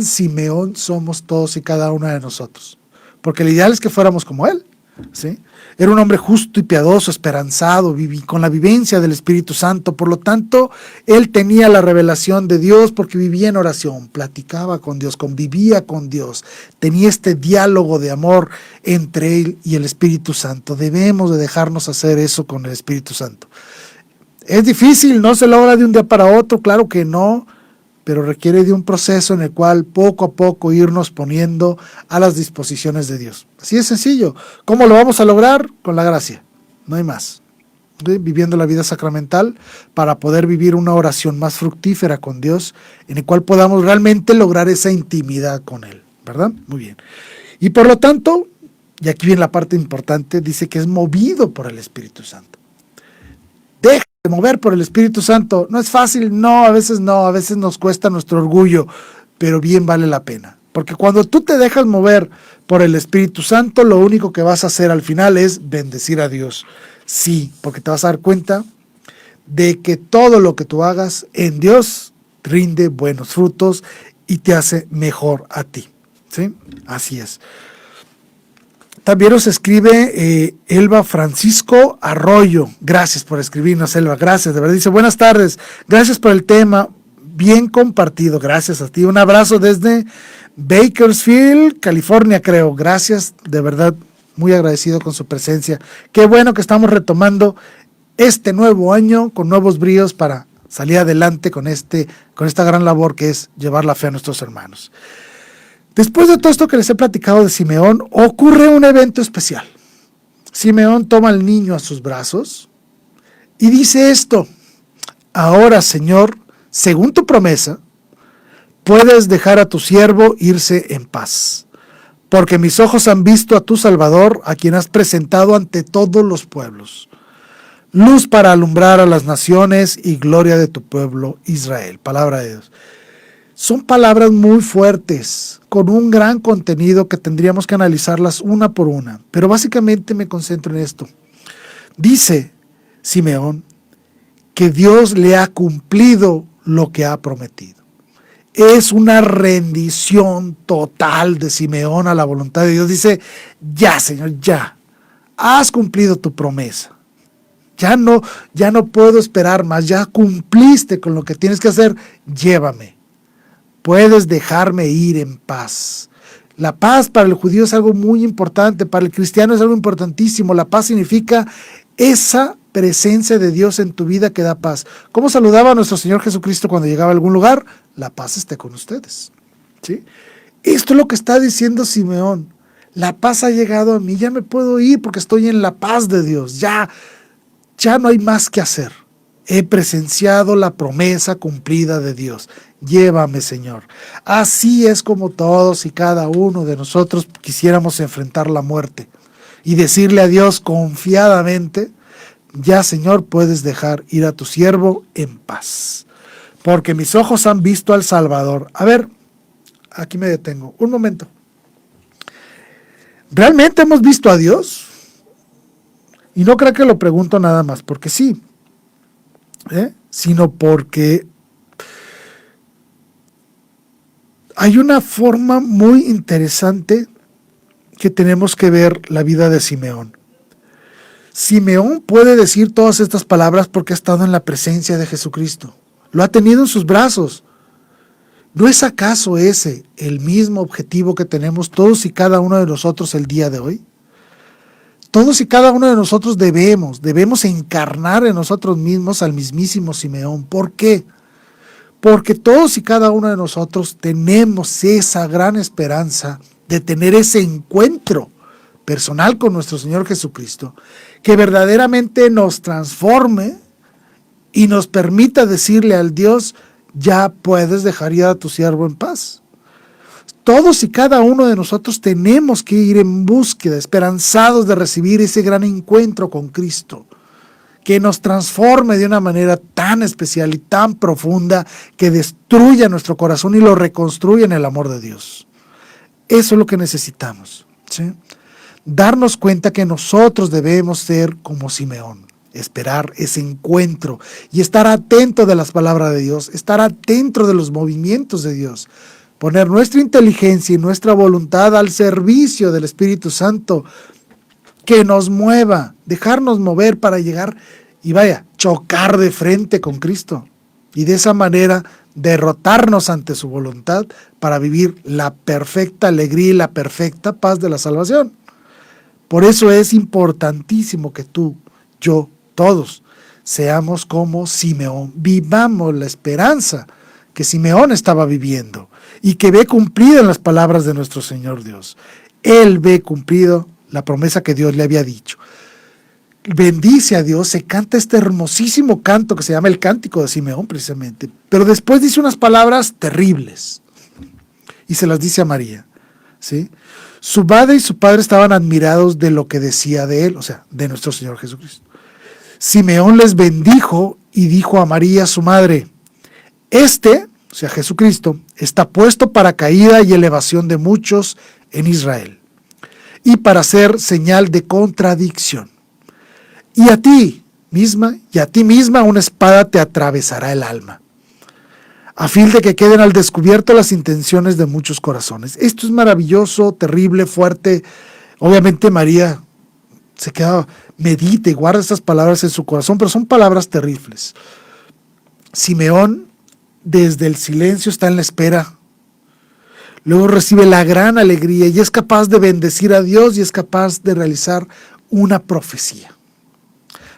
Simeón somos todos y cada uno de nosotros? Porque el ideal es que fuéramos como él, ¿sí? Era un hombre justo y piadoso, esperanzado, con la vivencia del Espíritu Santo. Por lo tanto, él tenía la revelación de Dios porque vivía en oración, platicaba con Dios, convivía con Dios. Tenía este diálogo de amor entre él y el Espíritu Santo. Debemos de dejarnos hacer eso con el Espíritu Santo. Es difícil, no se logra de un día para otro, claro que no, pero requiere de un proceso en el cual poco a poco irnos poniendo a las disposiciones de Dios. Así de sencillo. ¿Cómo lo vamos a lograr? Con la gracia, no hay más. ¿sí? Viviendo la vida sacramental para poder vivir una oración más fructífera con Dios, en el cual podamos realmente lograr esa intimidad con Él, ¿verdad? Muy bien. Y por lo tanto, y aquí viene la parte importante, dice que es movido por el Espíritu Santo. Deja de mover por el Espíritu Santo. ¿No es fácil? No, a veces nos cuesta nuestro orgullo, pero bien vale la pena. Porque cuando tú te dejas mover por el Espíritu Santo, lo único que vas a hacer al final es bendecir a Dios. Sí, porque te vas a dar cuenta de que todo lo que tú hagas en Dios rinde buenos frutos y te hace mejor a ti. ¿Sí? Así es. También nos escribe Elba Francisco Arroyo. Gracias por escribirnos, Elba. Gracias, de verdad. Dice, buenas tardes. Gracias por el tema. Bien compartido. Gracias a ti. Un abrazo desde Bakersfield, California, creo. Gracias, de verdad. Muy agradecido con su presencia. Qué bueno que estamos retomando este nuevo año con nuevos bríos para salir adelante con esta gran labor que es llevar la fe a nuestros hermanos. Después de todo esto que les he platicado de Simeón, ocurre un evento especial. Simeón toma al niño a sus brazos y dice esto: ahora, Señor, según tu promesa, puedes dejar a tu siervo irse en paz, porque mis ojos han visto a tu Salvador, a quien has presentado ante todos los pueblos, luz para alumbrar a las naciones y gloria de tu pueblo Israel. Palabra de Dios. Son palabras muy fuertes, con un gran contenido que tendríamos que analizarlas una por una, pero básicamente me concentro en esto. Dice Simeón que Dios le ha cumplido lo que ha prometido. Es una rendición total de Simeón a la voluntad de Dios. Dice, ya, Señor, ya, has cumplido tu promesa. Ya no puedo esperar más, ya cumpliste con lo que tienes que hacer, llévame. Puedes dejarme ir en paz. La paz para el judío es algo muy importante, para el cristiano es algo importantísimo. La paz significa esa presencia de Dios en tu vida que da paz. ¿Cómo saludaba a nuestro Señor Jesucristo cuando llegaba a algún lugar? La paz esté con ustedes. ¿Sí? Esto es lo que está diciendo Simeón. La paz ha llegado a mí, ya me puedo ir porque estoy en la paz de Dios. Ya no hay más que hacer. He presenciado la promesa cumplida de Dios. Llévame, Señor. Así es como todos y cada uno de nosotros quisiéramos enfrentar la muerte y decirle a Dios confiadamente, ya, Señor, puedes dejar ir a tu siervo en paz, porque mis ojos han visto al Salvador. A ver, aquí me detengo. Un momento. ¿Realmente hemos visto a Dios? Y no creo que lo pregunto nada más porque sí, sino porque hay una forma muy interesante que tenemos que ver la vida de Simeón. Simeón puede decir todas estas palabras porque ha estado en la presencia de Jesucristo. Lo ha tenido en sus brazos. ¿No es acaso ese el mismo objetivo que tenemos todos y cada uno de nosotros el día de hoy? Todos y cada uno de nosotros debemos encarnar en nosotros mismos al mismísimo Simeón. ¿Por qué? Porque todos y cada uno de nosotros tenemos esa gran esperanza de tener ese encuentro personal con nuestro Señor Jesucristo, que verdaderamente nos transforme y nos permita decirle al Dios, ya puedes dejar ir a tu siervo en paz. Todos y cada uno de nosotros tenemos que ir en búsqueda, esperanzados de recibir ese gran encuentro con Cristo, que nos transforme de una manera tan especial y tan profunda que destruya nuestro corazón y lo reconstruya en el amor de Dios. Eso es lo que necesitamos, ¿sí? Darnos cuenta que nosotros debemos ser como Simeón, esperar ese encuentro y estar atento de las palabras de Dios, estar atento de los movimientos de Dios, poner nuestra inteligencia y nuestra voluntad al servicio del Espíritu Santo, que nos mueva, dejarnos mover para llegar y chocar de frente con Cristo y de esa manera derrotarnos ante su voluntad para vivir la perfecta alegría y la perfecta paz de la salvación. Por eso es importantísimo que tú, yo, todos, seamos como Simeón, vivamos la esperanza que Simeón estaba viviendo y que ve cumplida en las palabras de nuestro Señor Dios. Él ve cumplido la promesa que Dios le había dicho. bendice a Dios, se canta este hermosísimo canto que se llama el Cántico de Simeón precisamente, pero después dice unas palabras terribles y se las dice a María, ¿sí? Su madre y su padre estaban admirados de lo que decía de él, o sea, de nuestro Señor Jesucristo. Simeón les bendijo y dijo a María, su madre, o sea, Jesucristo, está puesto para caída y elevación de muchos en Israel, y para ser señal de contradicción. Y a ti misma una espada te atravesará el alma, a fin de que queden al descubierto las intenciones de muchos corazones. Esto es maravilloso, terrible, fuerte. Obviamente María se queda, medita y guarda estas palabras en su corazón, pero son palabras terribles. Simeón, desde el silencio, está en la espera. Luego recibe la gran alegría y es capaz de bendecir a Dios y es capaz de realizar una profecía.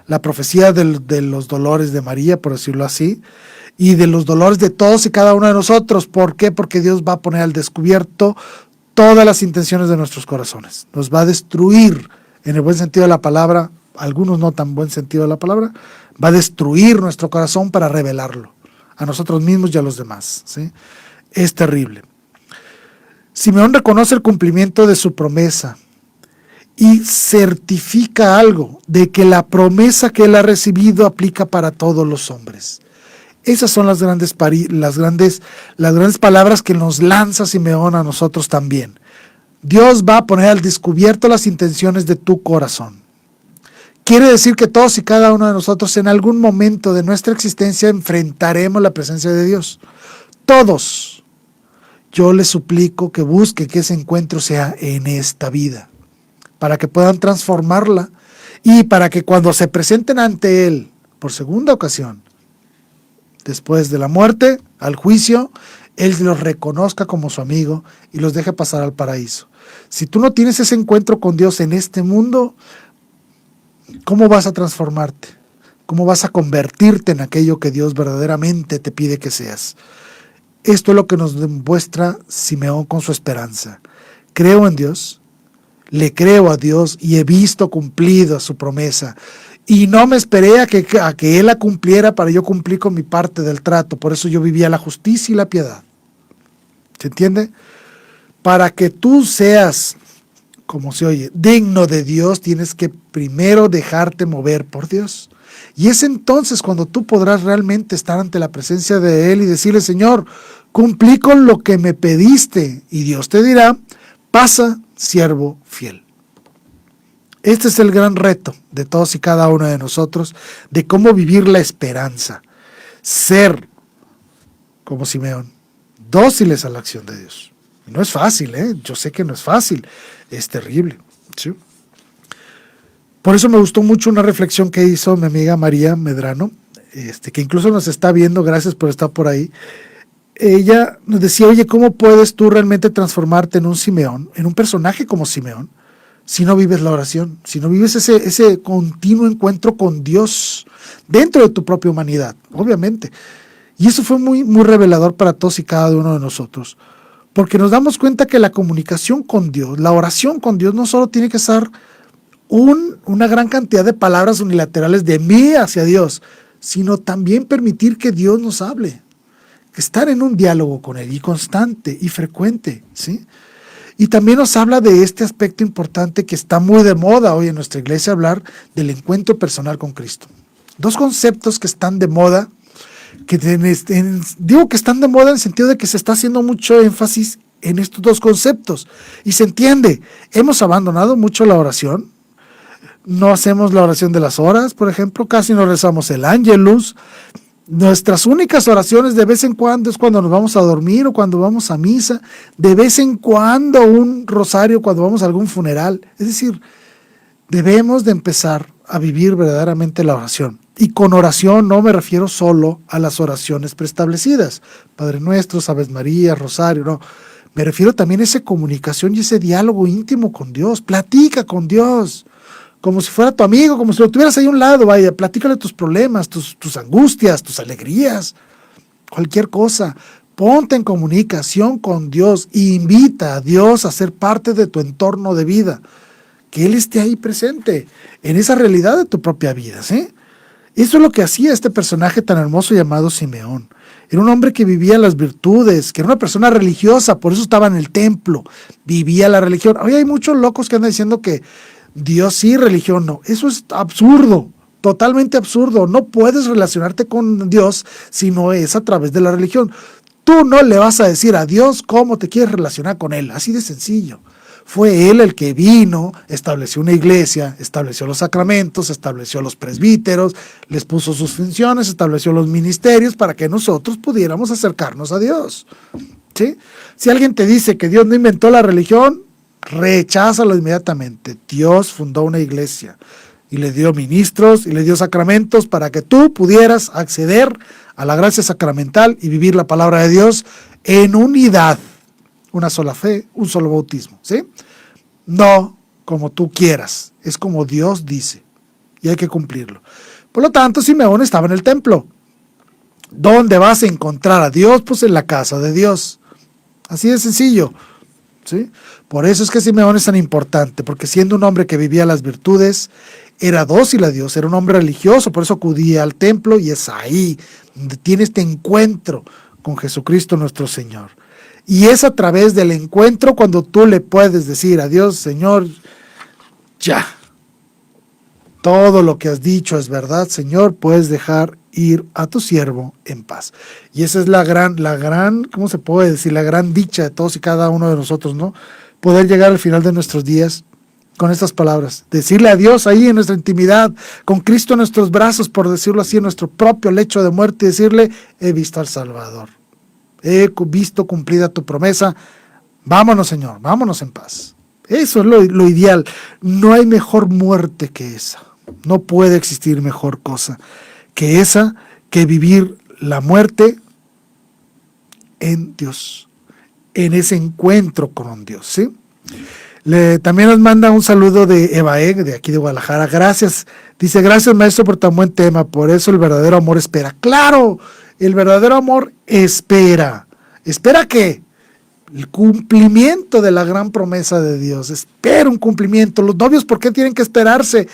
La profecía de los dolores de María, por decirlo así, y de los dolores de todos y cada uno de nosotros. ¿Por qué? Porque Dios va a poner al descubierto todas las intenciones de nuestros corazones. Nos va a destruir, en el buen sentido de la palabra, algunos no tan buen sentido de la palabra, va a destruir nuestro corazón para revelarlo a nosotros mismos y a los demás, ¿sí? Es terrible. Simeón reconoce el cumplimiento de su promesa y certifica algo, de que la promesa que él ha recibido aplica para todos los hombres. Esas son las grandes palabras que nos lanza Simeón a nosotros también. Dios va a poner al descubierto las intenciones de tu corazón. Quiere decir que todos y cada uno de nosotros en algún momento de nuestra existencia enfrentaremos la presencia de Dios. Todos. Yo les suplico que busquen que ese encuentro sea en esta vida, para que puedan transformarla y para que cuando se presenten ante Él por segunda ocasión, después de la muerte, al juicio, Él los reconozca como su amigo y los deje pasar al paraíso. Si tú no tienes ese encuentro con Dios en este mundo, ¿cómo vas a transformarte? ¿Cómo vas a convertirte en aquello que Dios verdaderamente te pide que seas? Esto es lo que nos demuestra Simeón con su esperanza. Creo en Dios, le creo a Dios y he visto cumplida su promesa. Y no me esperé a que Él la cumpliera para yo cumplir con mi parte del trato. Por eso yo vivía la justicia y la piedad. ¿Se entiende? Para que tú seas, como se oye, digno de Dios, tienes que primero dejarte mover por Dios. Y es entonces cuando tú podrás realmente estar ante la presencia de Él y decirle, Señor, cumplí con lo que me pediste. Y Dios te dirá, pasa, siervo fiel. Este es el gran reto de todos y cada uno de nosotros, de cómo vivir la esperanza. Ser, como Simeón, dóciles a la acción de Dios. No es fácil, yo sé que no es fácil, es terrible, ¿sí? Por eso me gustó mucho una reflexión que hizo mi amiga María Medrano, que incluso nos está viendo, gracias por estar por ahí. Ella nos decía, oye, ¿cómo puedes tú realmente transformarte en un Simeón, en un personaje como Simeón, si no vives la oración, si no vives ese continuo encuentro con Dios dentro de tu propia humanidad, obviamente? Y eso fue muy, muy revelador para todos y cada uno de nosotros, porque nos damos cuenta que la comunicación con Dios, la oración con Dios, no solo tiene que ser una gran cantidad de palabras unilaterales de mí hacia Dios, sino también permitir que Dios nos hable, que estar en un diálogo con Él, y constante y frecuente, ¿sí? Y también nos habla de este aspecto importante que está muy de moda hoy en nuestra iglesia, hablar del encuentro personal con Cristo. Dos conceptos que están de moda, digo que están de moda en el sentido de que se está haciendo mucho énfasis en estos dos conceptos. Y se entiende, hemos abandonado mucho la oración, no hacemos la oración de las horas, por ejemplo, casi no rezamos el Ángelus. Nuestras únicas oraciones de vez en cuando es cuando nos vamos a dormir o cuando vamos a misa, de vez en cuando un rosario cuando vamos a algún funeral. Es decir, debemos de empezar a vivir verdaderamente la oración. Y con oración no me refiero solo a las oraciones preestablecidas, Padre Nuestro, Aves María, Rosario, no. Me refiero también a esa comunicación y ese diálogo íntimo con Dios. Platica con Dios, como si fuera tu amigo, como si lo tuvieras ahí a un lado, vaya, platícale tus problemas, tus angustias, tus alegrías, cualquier cosa. Ponte en comunicación con Dios e invita a Dios a ser parte de tu entorno de vida. que Él esté ahí presente, en esa realidad de tu propia vida, ¿sí? Eso es lo que hacía este personaje tan hermoso llamado Simeón. Era un hombre que vivía las virtudes, que era una persona religiosa, por eso estaba en el templo, vivía la religión. Hoy hay muchos locos que andan diciendo que Dios sí, religión no. Eso es absurdo, totalmente absurdo. No puedes relacionarte con Dios si no es a través de la religión. Tú no le vas a decir a Dios cómo te quieres relacionar con Él, así de sencillo. Fue Él el que vino, estableció una iglesia, estableció los sacramentos, estableció los presbíteros, les puso sus funciones, estableció los ministerios para que nosotros pudiéramos acercarnos a Dios, ¿sí? Si alguien te dice que Dios no inventó la religión, recházalo inmediatamente. Dios fundó una iglesia y le dio ministros y le dio sacramentos para que tú pudieras acceder a la gracia sacramental y vivir la palabra de Dios en unidad. Una sola fe, un solo bautismo, ¿sí? No como tú quieras, es como Dios dice, y hay que cumplirlo. Por lo tanto, Simeón estaba en el templo. ¿Dónde vas a encontrar a Dios? Pues en la casa de Dios. Así de sencillo, ¿sí? Por eso es que Simeón es tan importante, porque siendo un hombre que vivía las virtudes, era dócil a Dios, era un hombre religioso, por eso acudía al templo, y es ahí donde tiene este encuentro con Jesucristo nuestro Señor. Y es a través del encuentro cuando tú le puedes decir a Dios, Señor, ya, todo lo que has dicho es verdad, Señor, puedes dejar ir a tu siervo en paz. Y esa es la gran, ¿cómo se puede decir? La gran dicha de todos y cada uno de nosotros, ¿no? Poder llegar al final de nuestros días con estas palabras, decirle a Dios ahí en nuestra intimidad, con Cristo en nuestros brazos, por decirlo así, en nuestro propio lecho de muerte, y decirle, he visto al Salvador. He visto cumplida tu promesa, vámonos Señor, vámonos en paz. Eso es lo ideal, no hay mejor muerte que esa, no puede existir mejor cosa que esa, que vivir la muerte en Dios, en ese encuentro con Dios, ¿sí? También nos manda un saludo de Evae, de aquí de Guadalajara, gracias, dice, gracias maestro por tan buen tema, por eso el verdadero amor espera. ¡Claro! El verdadero amor espera. ¿Espera qué? El cumplimiento de la gran promesa de Dios. Espera un cumplimiento. Los novios, ¿por qué tienen que esperarse?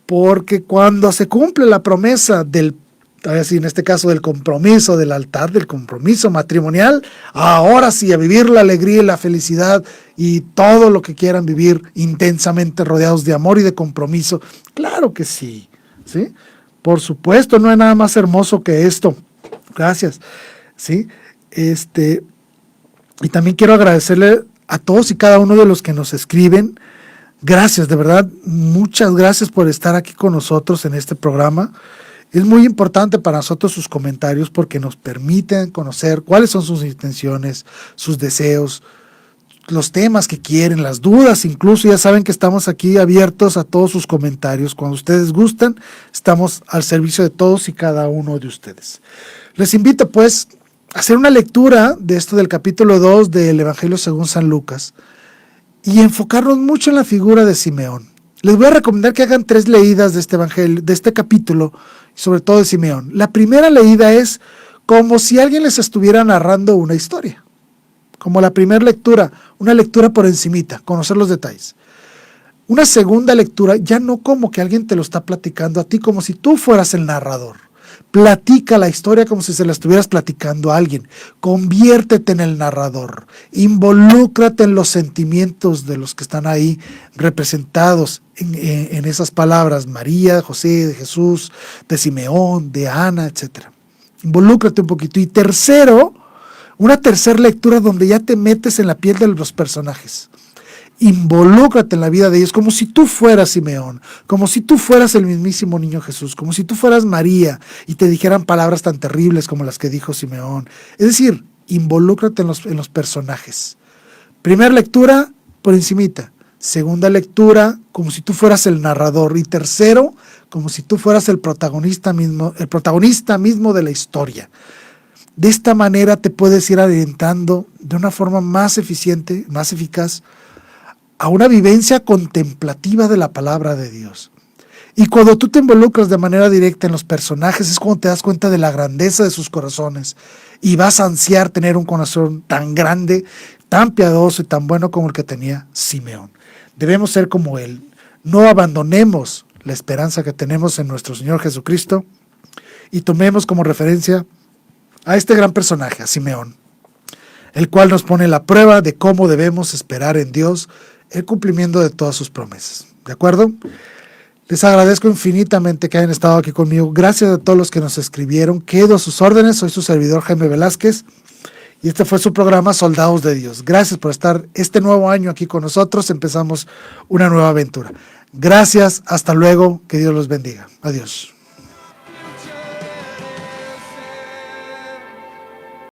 Porque cuando se cumple la promesa del, así en este caso del compromiso del altar, del compromiso matrimonial, ahora sí, a vivir la alegría y la felicidad y todo lo que quieran vivir intensamente rodeados de amor y de compromiso. Claro que sí, ¿sí? Por supuesto, no hay nada más hermoso que esto. Gracias, ¿sí? Y también quiero agradecerle a todos y cada uno de los que nos escriben. Gracias, de verdad, muchas gracias por estar aquí con nosotros en este programa. Es muy importante para nosotros sus comentarios porque nos permiten conocer cuáles son sus intenciones, sus deseos, los temas que quieren, las dudas, incluso ya saben que estamos aquí abiertos a todos sus comentarios. Cuando ustedes gustan, estamos al servicio de todos y cada uno de ustedes. Les invito pues a hacer una lectura de esto del capítulo 2 del Evangelio según San Lucas y enfocarnos mucho en la figura de Simeón. Les voy a recomendar que hagan 3 leídas de este evangelio, de este capítulo, sobre todo de Simeón. La primera leída es como si alguien les estuviera narrando una historia. Como la primera lectura, una lectura por encimita, conocer los detalles. Una segunda lectura, ya no como que alguien te lo está platicando a ti, como si tú fueras el narrador. Platica la historia como si se la estuvieras platicando a alguien. Conviértete en el narrador. Involúcrate en los sentimientos de los que están ahí representados en esas palabras. María, de José, de Jesús, de Simeón, de Ana, etc. Involúcrate un poquito. Y tercero, una tercera lectura donde ya te metes en la piel de los personajes. Involúcrate en la vida de ellos como si tú fueras Simeón, como si tú fueras el mismísimo niño Jesús, como si tú fueras María y te dijeran palabras tan terribles como las que dijo Simeón. Es decir, involúcrate en los personajes. Primera lectura, por encimita. Segunda lectura, como si tú fueras el narrador. Y tercero, como si tú fueras el protagonista mismo de la historia. De esta manera te puedes ir adentrando de una forma más eficiente, más eficaz, a una vivencia contemplativa de la palabra de Dios. Y cuando tú te involucras de manera directa en los personajes, es cuando te das cuenta de la grandeza de sus corazones y vas a ansiar tener un corazón tan grande, tan piadoso y tan bueno como el que tenía Simeón. Debemos ser como él. No abandonemos la esperanza que tenemos en nuestro Señor Jesucristo y tomemos como referencia a este gran personaje, a Simeón, el cual nos pone la prueba de cómo debemos esperar en Dios el cumplimiento de todas sus promesas. ¿De acuerdo? Les agradezco infinitamente que hayan estado aquí conmigo. Gracias a todos los que nos escribieron. Quedo a sus órdenes. Soy su servidor Jaime Velázquez y este fue su programa Soldados de Dios. Gracias por estar este nuevo año aquí con nosotros. Empezamos una nueva aventura. Gracias. Hasta luego. Que Dios los bendiga. Adiós.